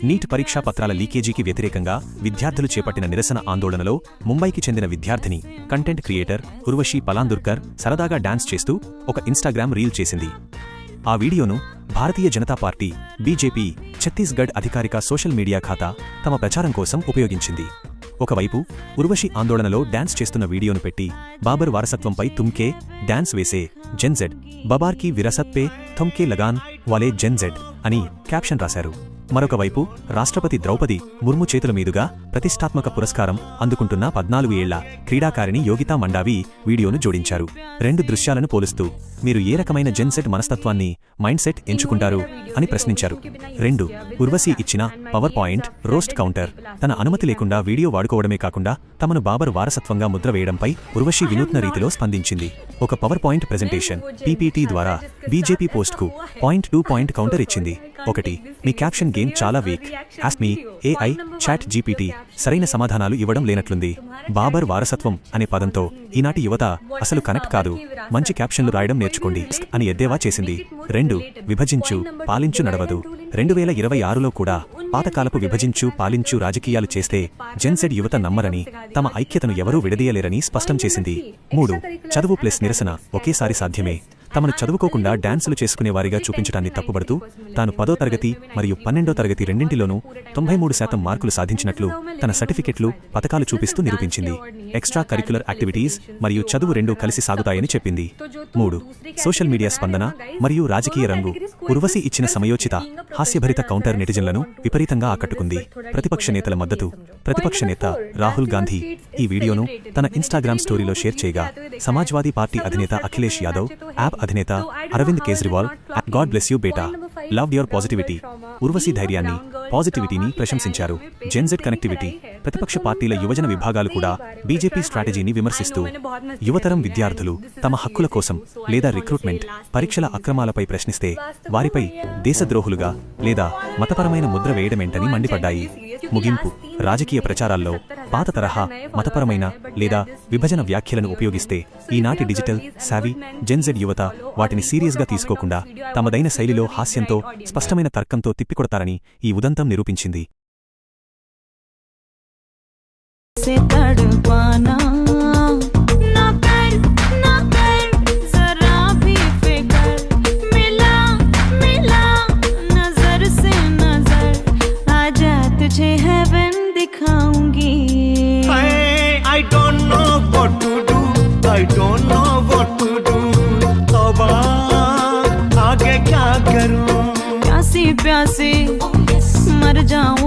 Neat పరీక్షా పత్రాల లీకేజీకి వ్యతిరేకంగా విద్యార్థులు చేపట్టిన నిరసన ఆందోళనలో ముంబైకి చెందిన విద్యార్థిని కంటెంట్ క్రియేటర్ ఉర్వశి పలాందుర్కర్ సరదాగా డాన్స్ చేస్తూ ఒక ఇన్స్టాగ్రామ్ రీల్ చేసింది. ఆ వీడియోను భారతీయ జనతా పార్టీ బీజేపీ ఛత్తీస్గఢ్ అధికారిక సోషల్ మీడియా ఖాతా తమ ప్రచారం కోసం ఉపయోగించింది. ఒకవైపు ఉర్వశి ఆందోళనలో డాన్స్ చేస్తున్న వీడియోను పెట్టి బాబర్ వారసత్వంపై తుమ్కే డాన్స్ వేసే జెన్జెడ్, బబార్ కీ విరసత్ పే తుమ్కే లగాన్ వాలే జెన్జెడ్ అని క్యాప్షన్ రాశారు. మరొకవైపు రాష్ట్రపతి ద్రౌపది ముర్ము చేతుల మీదుగా ప్రతిష్టాత్మక పురస్కారం అందుకుంటున్న 14 ఏళ్ల క్రీడాకారిణి యోగితా మండావి వీడియోను జోడించారు. రెండు దృశ్యాలను పోలుస్తూ మీరు ఏ రకమైన జెన్సెట్ మనస్తత్వాన్ని మైండ్ సెట్ ఎంచుకుంటారు అని ప్రశ్నించారు. 2 ఉర్వశి ఇచ్చిన పవర్ పాయింట్ రోస్ట్ కౌంటర్. తన అనుమతి లేకుండా వీడియో వాడుకోవడమే కాకుండా తమను బాబర్ వారసత్వంగా ముద్ర వేయడంపై ఉర్వశి వినూత్న రీతిలో స్పందించింది. ఒక పవర్ పాయింట్ ప్రెజెంటేషన్ పీపీటీ ద్వారా బీజేపీ పోస్ట్కు .2 కౌంటర్ ఇచ్చింది. 1 మీ క్యాప్షన్ గేమ్ చాలా weak. Ask me AI ChatGPT సరైన సమాధానాలు ఇవ్వడం లేనట్లుంది. బాబర్ వారసత్వం అనే పదంతో ఈనాటి యువత అసలు కనెక్ట్ కాదు. మంచి క్యాప్షన్లు రాయడం నేర్చుకోండి అని ఎద్దేవా చేసింది. 2 విభజించు పాలించు నడవదు. 2026లో కూడా పాతకాలపు విభజించు పాలించు రాజకీయాలు చేస్తే జెన్సెడ్ యువత నమ్మరని, తమ ఐక్యతను ఎవరూ విడదీయలేరని స్పష్టం చేసింది. 3 చదువు ప్లస్ నిరసన ఒకేసారి సాధ్యమే. తమను చదువుకోకుండా డాన్సులు చేసుకునేవారిగా చూపించడాన్ని తప్పుబడుతూ తాను 10వ తరగతి మరియు 12వ తరగతి రెండింటిలోనూ 93% మార్కులు సాధించినట్లు తన సర్టిఫికెట్లు పతకాలు చూపిస్తూ నిరూపించింది. ఎక్స్ట్రా కరిక్యులర్ యాక్టివిటీస్ మరియు చదువు రెండూ కలిసి సాగుతాయని చెప్పింది. 3 సోషల్ మీడియా స్పందన మరియు రాజకీయ రంగు. ఉర్వశి ఇచ్చిన సమయోచిత హాస్యభరిత కౌంటర్ నెటిజన్లను విపరీతంగా ఆకట్టుకుంది. ప్రతిపక్ష నేతల మద్దతు. ప్రతిపక్ష నేత రాహుల్ గాంధీ ఈ వీడియోను తన ఇన్స్టాగ్రామ్ స్టోరీలో షేర్ చేయగా సమాజ్వాదీ పార్టీ అధినేత అఖిలేష్ యాదవ్, యాప్ అధినేత Arvind Kejriwal God bless you బేటా, లవ్డ్ యువర్ పాజిటివిటీ, ఉర్వశి ధైర్యాన్ని పాజిటివిటీని ప్రశంసించారు. Gen Z connectivity. ప్రతిపక్ష పార్టీల యువజన విభాగాలు కూడా బీజేపీ స్ట్రాటజీని విమర్శిస్తూ యువతరం విద్యార్థులు తమ హక్కుల కోసం లేదా రిక్రూట్మెంట్ పరీక్షల అక్రమాలపై ప్రశ్నిస్తే వారిపై దేశద్రోహులుగా లేదా మతపరమైన ముద్ర వేయడమేంటని మండిపడ్డాయి. ముగింపు. రాజకీయ ప్రచారాల్లో పాత తరహా మతపరమైన లేదా విభజన వ్యాఖ్యలను ఉపయోగిస్తే ఈనాటి డిజిటల్ సావీ జెన్జెడ్ యువత వాటిని సీరియస్గా తీసుకోకుండా తమదైన శైలిలో హాస్యంతో స్పష్టమైన తర్కంతో తిప్పికొడతారని ఈ ఉదంతం నిరూపించింది. I don't know what to do. I don't know what to do. तौबा आगे क्या करूं? प्यासी प्यासी मर जाऊं.